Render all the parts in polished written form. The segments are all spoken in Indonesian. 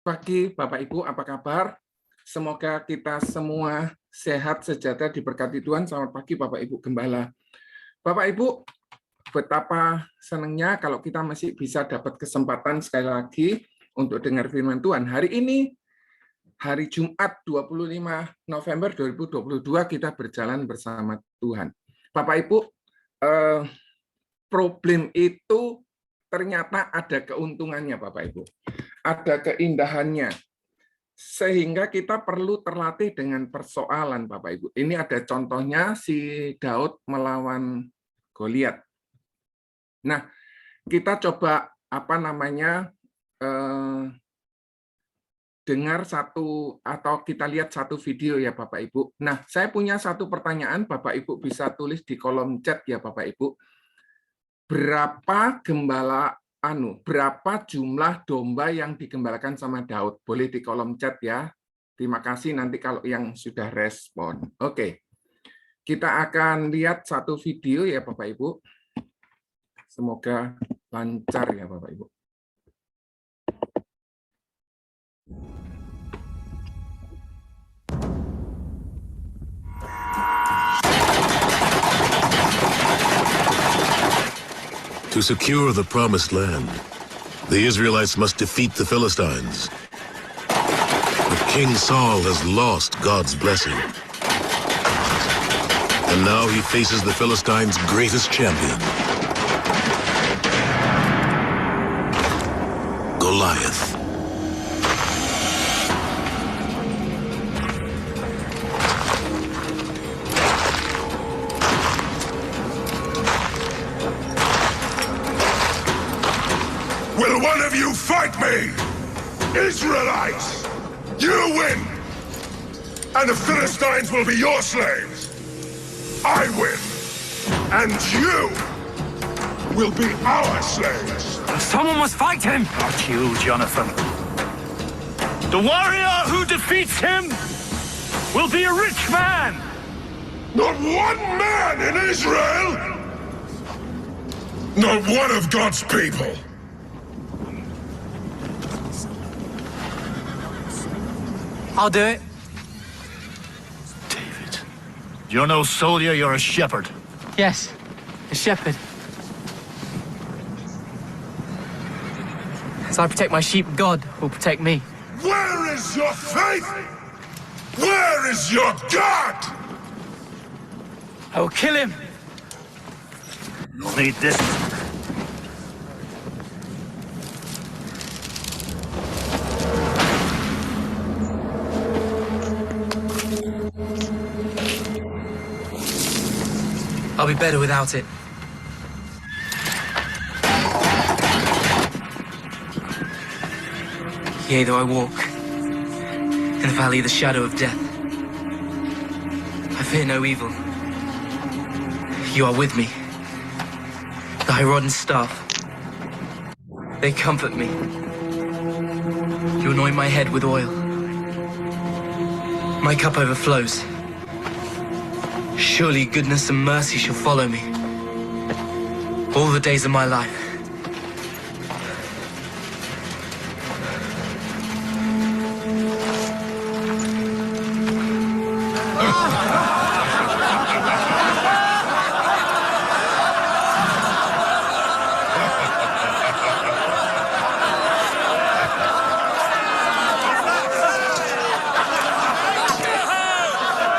Pagi Bapak Ibu, apa kabar? Semoga kita semua sehat, sejahtera, diberkati Tuhan. Selamat pagi Bapak Ibu Gembala. Bapak Ibu, betapa senangnya kalau kita masih bisa dapat kesempatan sekali lagi untuk dengar firman Tuhan. Hari ini, hari Jumat 25 November 2022, kita berjalan bersama Tuhan. Bapak Ibu, problem itu ternyata ada keuntungannya Bapak Ibu. Ada keindahannya, sehingga kita perlu terlatih dengan persoalan Bapak Ibu. Ini ada contohnya si Daud melawan Goliat. Nah, kita coba dengar satu atau kita lihat satu video ya Bapak Ibu. Nah, saya punya satu pertanyaan, Bapak Ibu bisa tulis di kolom chat ya Bapak Ibu. Berapa jumlah domba yang digembalakan sama Daud? Boleh di kolom chat ya. Terima kasih nanti kalau yang sudah respon. Oke. Kita akan lihat satu video ya Bapak Ibu. Semoga lancar ya Bapak Ibu. To secure the promised land, the Israelites must defeat the Philistines. But King Saul has lost God's blessing. And now he faces the Philistines' greatest champion, Goliath. Will one of you fight me? Israelites! You win! And the Philistines will be your slaves. I win! And you will be our slaves. Someone must fight him! Not you, Jonathan. The warrior who defeats him will be a rich man! Not one man in Israel! Not one of God's people! I'll do it. David, you're no soldier, you're a shepherd. Yes, a shepherd. As I protect my sheep, God will protect me. Where is your faith? Where is your God? I will kill him. You'll need this. I'll be better without it. Yea, though I walk in the valley of the shadow of death, I fear no evil. You are with me. Thy rod and staff, they comfort me. You anoint my head with oil. My cup overflows. Surely goodness and mercy shall follow me all the days of my life.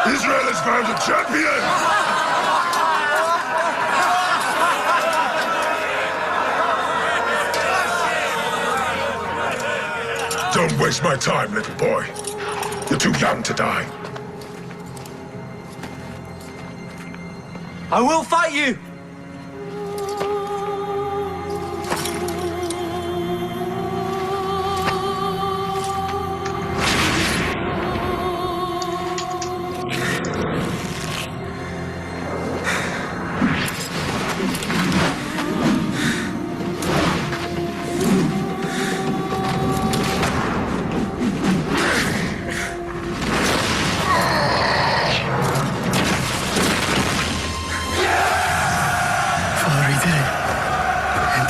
Israel has found a champion! Don't waste my time, little boy. You're too young to die. I will fight you!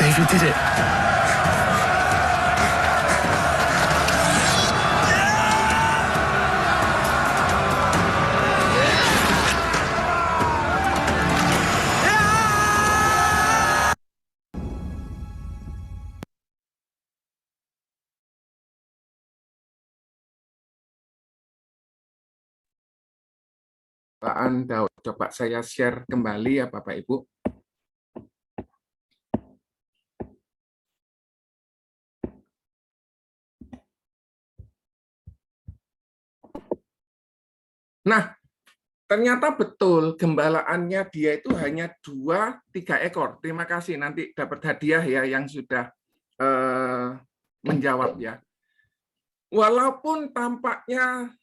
David did it. Pembukaan Daud. Coba saya share kembali ya Bapak Ibu. Nah, ternyata betul gembalaannya dia itu hanya 2-3 ekor. Terima kasih, nanti dapat hadiah ya yang sudah menjawab ya. Walaupun tampaknya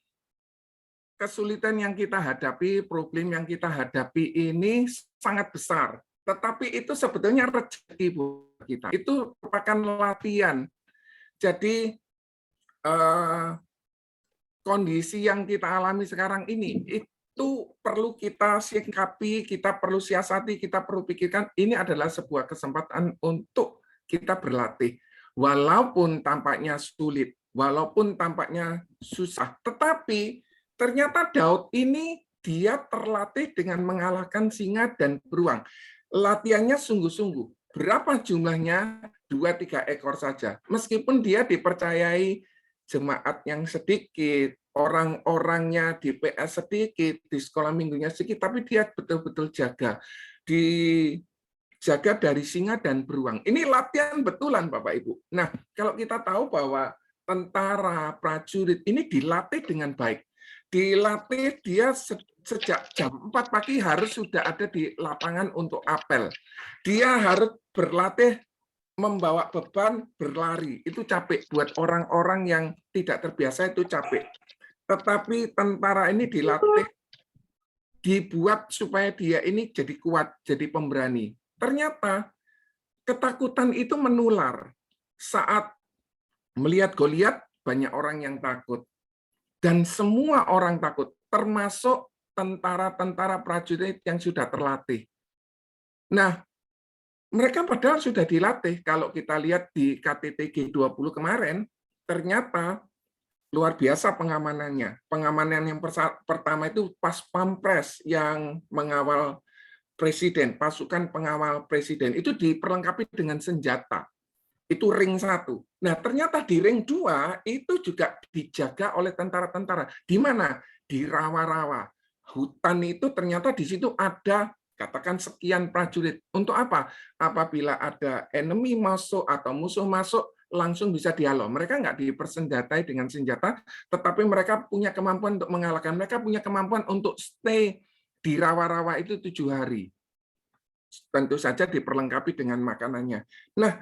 kesulitan yang kita hadapi, problem yang kita hadapi ini sangat besar, tetapi itu sebetulnya rezeki buat kita. Itu merupakan latihan. Jadi kondisi yang kita alami sekarang ini itu perlu kita sikapi, kita perlu siasati, kita perlu pikirkan. Ini adalah sebuah kesempatan untuk kita berlatih. Walaupun tampaknya sulit, walaupun tampaknya susah, tetapi ternyata Daud ini dia terlatih dengan mengalahkan singa dan beruang. Latihannya sungguh-sungguh. Berapa jumlahnya? 2-3 ekor saja. Meskipun dia dipercayai jemaat yang sedikit, orang-orangnya di PS sedikit, di sekolah minggunya sedikit, tapi dia betul-betul jaga. Dijaga dari singa dan beruang. Ini latihan betulan, Bapak Ibu. Nah, kalau kita tahu bahwa tentara, prajurit ini dilatih dengan baik. Dilatih dia sejak jam 4 pagi harus sudah ada di lapangan untuk apel. Dia harus berlatih membawa beban, berlari. Itu capek. Buat orang-orang yang tidak terbiasa itu capek. Tetapi tentara ini dilatih, dibuat supaya dia ini jadi kuat, jadi pemberani. Ternyata ketakutan itu menular. Saat melihat Goliat, banyak orang yang takut. Dan semua orang takut, termasuk tentara-tentara prajurit yang sudah terlatih. Nah, mereka padahal sudah dilatih. Kalau kita lihat di KTT G20 kemarin, ternyata luar biasa pengamanannya. Pengamanan yang pertama itu pas Pampres yang mengawal presiden, pasukan pengawal presiden. Itu diperlengkapi dengan senjata. Itu ring 1. Nah, ternyata di ring 2 itu juga dijaga oleh tentara-tentara. Di mana? Di rawa-rawa. Hutan itu ternyata di situ ada katakan sekian prajurit. Untuk apa? Apabila ada enemy masuk atau musuh masuk, langsung bisa dialog. Mereka nggak dipersenjatai dengan senjata, tetapi mereka punya kemampuan untuk mengalahkan. Mereka punya kemampuan untuk stay di rawa-rawa itu 7 hari. Tentu saja diperlengkapi dengan makanannya. Nah,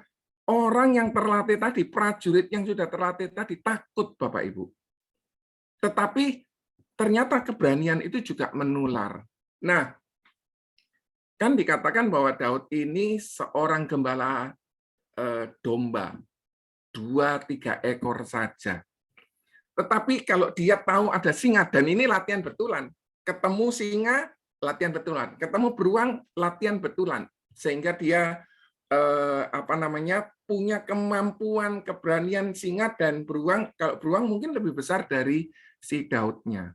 orang yang terlatih tadi, prajurit yang sudah terlatih tadi, takut Bapak Ibu. Tetapi ternyata keberanian itu juga menular. Nah, kan dikatakan bahwa Daud ini seorang gembala domba, 2-3 ekor saja. Tetapi kalau dia tahu ada singa, dan ini latihan betulan, ketemu singa, latihan betulan, ketemu beruang, latihan betulan, sehingga dia punya kemampuan, keberanian singa dan beruang. Kalau beruang mungkin lebih besar dari si Daudnya.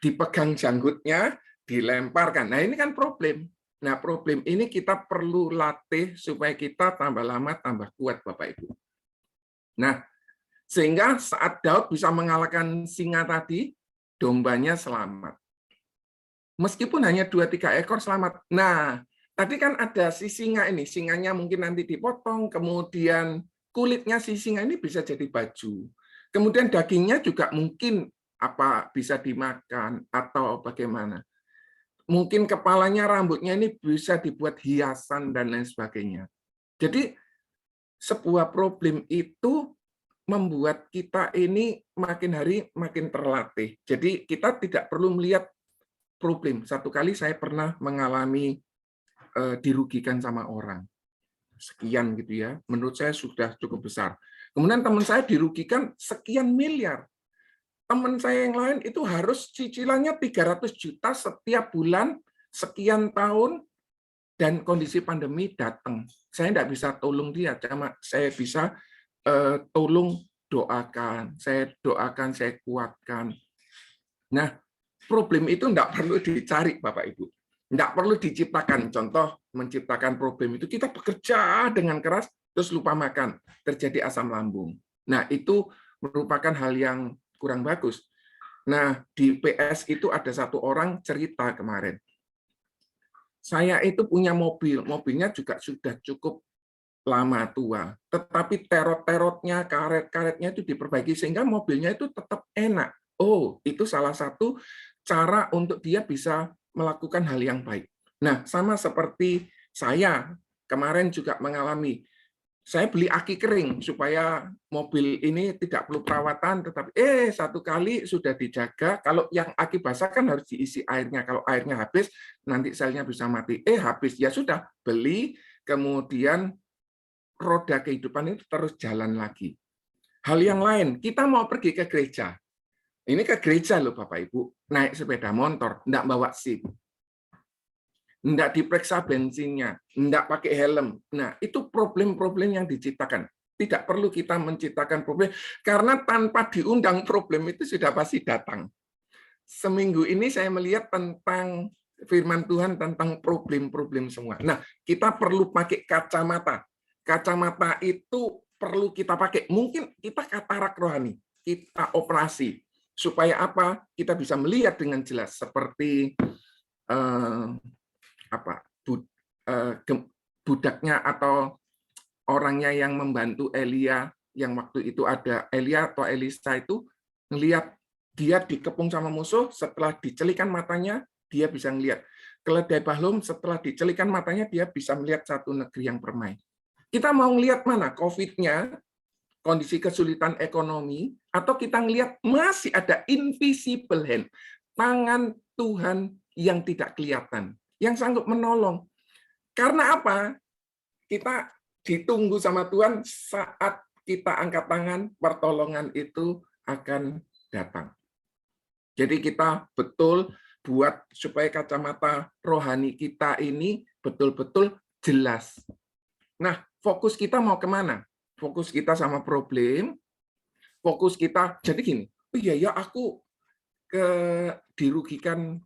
Dipegang janggutnya, dilemparkan. Nah, ini kan problem. Nah, problem ini kita perlu latih supaya kita tambah lama, tambah kuat, Bapak Ibu. Nah, sehingga saat Daud bisa mengalahkan singa tadi, dombanya selamat. Meskipun hanya 2-3 ekor selamat. Nah, tadi kan ada si singa ini, singanya mungkin nanti dipotong, kemudian kulitnya si singa ini bisa jadi baju. Kemudian dagingnya juga mungkin bisa dimakan atau bagaimana. Mungkin kepalanya, rambutnya ini bisa dibuat hiasan dan lain sebagainya. Jadi sebuah problem itu membuat kita ini makin hari makin terlatih. Jadi kita tidak perlu melihat problem. Satu kali saya pernah mengalami dirugikan sama orang. Sekian gitu ya. Menurut saya sudah cukup besar. Kemudian teman saya dirugikan sekian miliar. Teman saya yang lain itu harus cicilannya 300 juta setiap bulan, sekian tahun, dan kondisi pandemi datang. Saya tidak bisa tolong dia, cuma saya bisa tolong doakan. Saya doakan, saya kuatkan. Nah, problem itu tidak perlu dicari, Bapak Ibu. Tidak perlu diciptakan. Contoh, menciptakan problem itu, kita bekerja dengan keras, terus lupa makan, terjadi asam lambung. Nah, itu merupakan hal yang kurang bagus. Nah, di PS itu ada satu orang cerita kemarin. Saya itu punya mobil, mobilnya juga sudah cukup lama tua, tetapi terot-terotnya, karet-karetnya itu diperbaiki sehingga mobilnya itu tetap enak. Oh, itu salah satu cara untuk dia bisa melakukan hal yang baik. Nah, sama seperti saya kemarin juga mengalami, saya beli aki kering supaya mobil ini tidak perlu perawatan, tetapi satu kali sudah dijaga. Kalau yang aki basah kan harus diisi airnya. Kalau airnya habis, nanti selnya bisa mati. Habis, ya sudah, beli, kemudian roda kehidupan itu terus jalan lagi. Hal yang lain, kita mau pergi ke gereja. Ini ke gereja loh Bapak Ibu, naik sepeda motor, enggak bawa SIM. Enggak diperiksa bensinnya, enggak pakai helm. Nah, itu problem-problem yang diciptakan. Tidak perlu kita menciptakan problem, karena tanpa diundang problem itu sudah pasti datang. Seminggu ini saya melihat tentang firman Tuhan tentang problem-problem semua. Nah, kita perlu pakai kacamata. Kacamata itu perlu kita pakai. Mungkin kita katarak rohani, kita operasi. Supaya apa? Kita bisa melihat dengan jelas. Seperti budaknya atau orangnya yang membantu Elia, yang waktu itu ada Elia atau Elisa itu, melihat dia dikepung sama musuh, setelah dicelikan matanya, dia bisa melihat. Keledai Bahlum, setelah dicelikan matanya, dia bisa melihat satu negeri yang permai. Kita mau melihat mana? COVID-nya, kondisi kesulitan ekonomi, atau kita melihat masih ada invisible hand, tangan Tuhan yang tidak kelihatan, yang sanggup menolong. Karena apa? Kita ditunggu sama Tuhan, saat kita angkat tangan, pertolongan itu akan datang. Jadi kita betul buat supaya kacamata rohani kita ini betul-betul jelas. Nah, fokus kita mau kemana? Fokus kita sama problem, fokus kita, jadi gini, oh iya ya aku dirugikan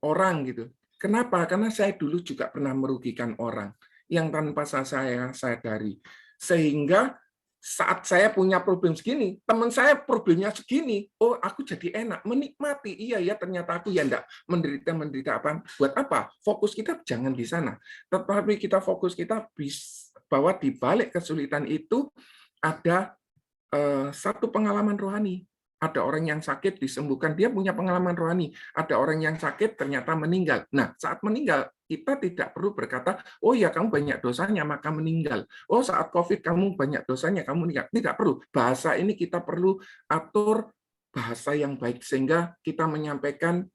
orang gitu. Kenapa? Karena saya dulu juga pernah merugikan orang yang tanpa saya sadari. Sehingga saat saya punya problem segini, teman saya problemnya segini, oh aku jadi enak, menikmati. Iya ya, ternyata aku ya enggak menderita apa. Buat apa? Fokus kita jangan di sana. Tetapi kita fokus kita bahwa di balik kesulitan itu ada satu pengalaman rohani. Ada orang yang sakit disembuhkan, dia punya pengalaman rohani. Ada orang yang sakit ternyata meninggal. Nah, saat meninggal, kita tidak perlu berkata, oh ya kamu banyak dosanya, maka meninggal. Oh saat COVID kamu banyak dosanya, kamu meninggal. Tidak perlu. Bahasa ini kita perlu atur bahasa yang baik, sehingga kita menyampaikan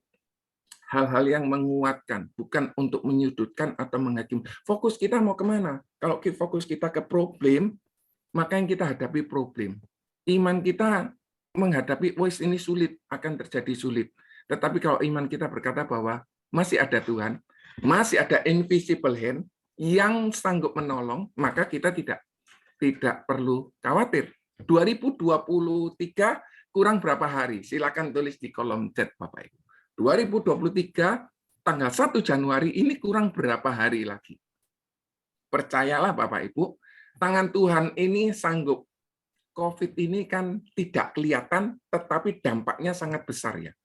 hal-hal yang menguatkan, bukan untuk menyudutkan atau menghakimi. Fokus kita mau kemana? Kalau fokus kita ke problem, maka yang kita hadapi problem. Iman kita menghadapi, wes ini sulit, akan terjadi sulit. Tetapi kalau iman kita berkata bahwa masih ada Tuhan, masih ada invisible hand yang sanggup menolong, maka kita tidak perlu khawatir. 2023 kurang berapa hari? Silakan tulis di kolom chat Bapak Ibu. 2023 tanggal 1 Januari ini kurang berapa hari lagi? Percayalah Bapak Ibu, tangan Tuhan ini sanggup. COVID ini kan tidak kelihatan, tetapi dampaknya sangat besar ya.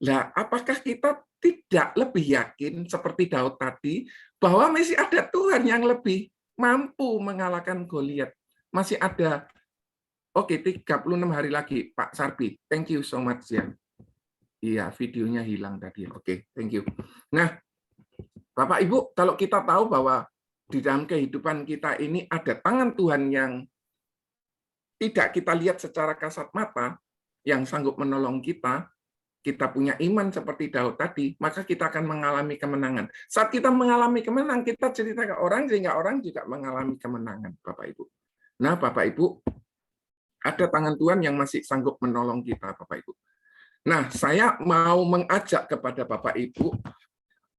Lah, apakah kita tidak lebih yakin seperti Daud tadi bahwa masih ada Tuhan yang lebih mampu mengalahkan Goliat? Masih ada. Oke, 36 hari lagi, Pak Sarbi. Thank you so much ya. Iya, videonya hilang tadi. Oke, thank you. Nah, Bapak Ibu, kalau kita tahu bahwa di dalam kehidupan kita ini ada tangan Tuhan yang tidak kita lihat secara kasat mata, yang sanggup menolong kita, kita punya iman seperti Daud tadi, maka kita akan mengalami kemenangan. Saat kita mengalami kemenangan, kita cerita ke orang, sehingga orang juga mengalami kemenangan, Bapak Ibu. Nah, Bapak Ibu, ada tangan Tuhan yang masih sanggup menolong kita, Bapak Ibu. Nah, saya mau mengajak kepada Bapak Ibu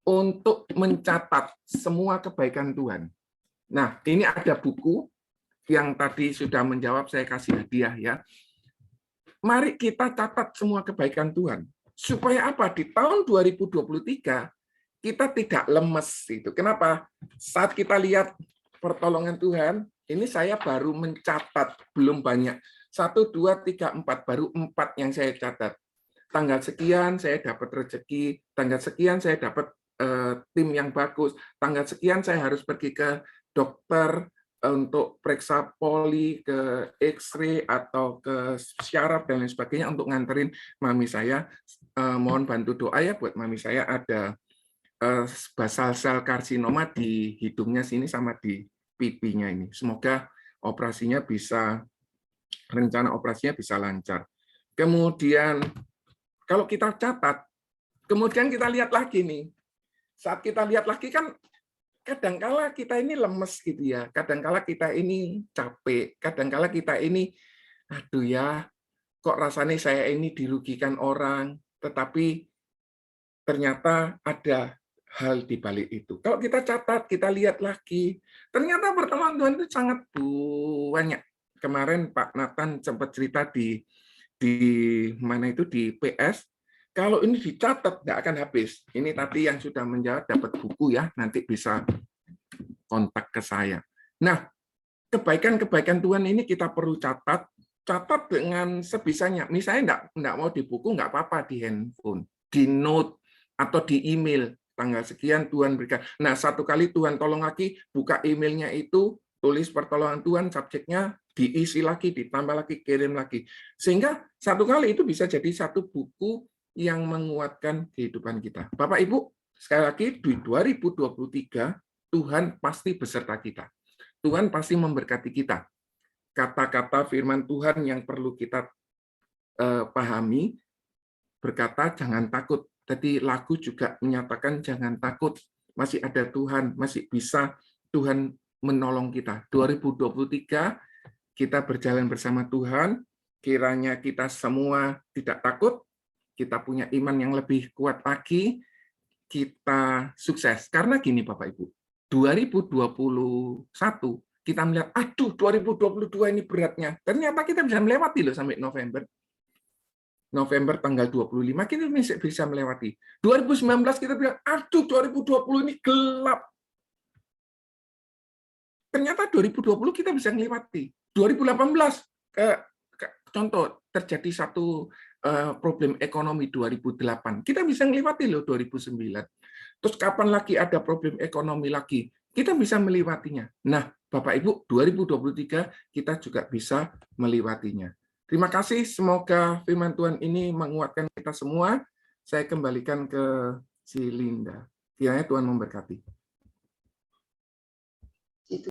untuk mencatat semua kebaikan Tuhan. Nah, ini ada buku yang tadi sudah menjawab, saya kasih hadiah ya. Mari kita catat semua kebaikan Tuhan. Supaya apa? Di tahun 2023 kita tidak lemes itu. Kenapa? Saat kita lihat pertolongan Tuhan, ini saya baru mencatat, belum banyak. 1, 2, 3, 4, baru 4 yang saya catat. tanggal sekian saya dapat rezeki, tanggal sekian saya dapat tim yang bagus, tanggal sekian saya harus pergi ke dokter untuk periksa poli, ke X-ray atau ke syaraf dan lain sebagainya untuk nganterin mami saya. Mohon bantu doa ya buat mami saya, ada basal sel karsinoma di hidungnya sini sama di pipinya ini. Semoga operasinya bisa, rencana operasinya bisa lancar. Kemudian kalau kita catat, kemudian kita lihat lagi nih. Saat kita lihat lagi kan kadangkala kita ini lemes gitu ya. Kadangkala kita ini capek, kadangkala kita ini aduh ya, kok rasanya saya ini dirugikan orang, tetapi ternyata ada hal di balik itu. Kalau kita catat, kita lihat lagi, ternyata pertolongan Tuhan itu sangat banyak. Kemarin Pak Nathan sempat cerita di mana itu di PS, kalau ini dicatat nggak akan habis. Ini tadi yang sudah menjawab dapat buku ya, nanti bisa kontak ke saya. Nah, kebaikan-kebaikan Tuhan ini kita perlu catat dengan sebisanya. Misalnya nggak mau di buku, nggak apa-apa, di handphone, di note, atau di email. Tanggal sekian Tuhan berikan. Nah, satu kali Tuhan tolong lagi, buka emailnya itu, tulis pertolongan Tuhan, subjeknya, diisi lagi, ditambah lagi, kirim lagi. Sehingga satu kali itu bisa jadi satu buku yang menguatkan kehidupan kita. Bapak Ibu, sekali lagi di 2023, Tuhan pasti beserta kita. Tuhan pasti memberkati kita. Kata-kata firman Tuhan yang perlu kita pahami, berkata jangan takut. Tadi lagu juga menyatakan jangan takut, masih ada Tuhan, masih bisa Tuhan menolong kita. 2023 kita berjalan bersama Tuhan, kiranya kita semua tidak takut, kita punya iman yang lebih kuat lagi, kita sukses. Karena gini Bapak Ibu, 2021 kita melihat, aduh 2022 ini beratnya. Ternyata kita bisa melewati loh sampai November. November tanggal 25 kita bisa melewati. 2019 kita bilang, aduh 2020 ini gelap. Ternyata 2020 kita bisa melewati. 2018, contoh terjadi satu problem ekonomi 2008, kita bisa melewati loh 2009. Terus kapan lagi ada problem ekonomi lagi, kita bisa melewatinya. Nah, Bapak Ibu, 2023 kita juga bisa melewatinya. Terima kasih, semoga firman Tuhan ini menguatkan kita semua. Saya kembalikan ke si Linda. Kiranya Tuhan memberkati.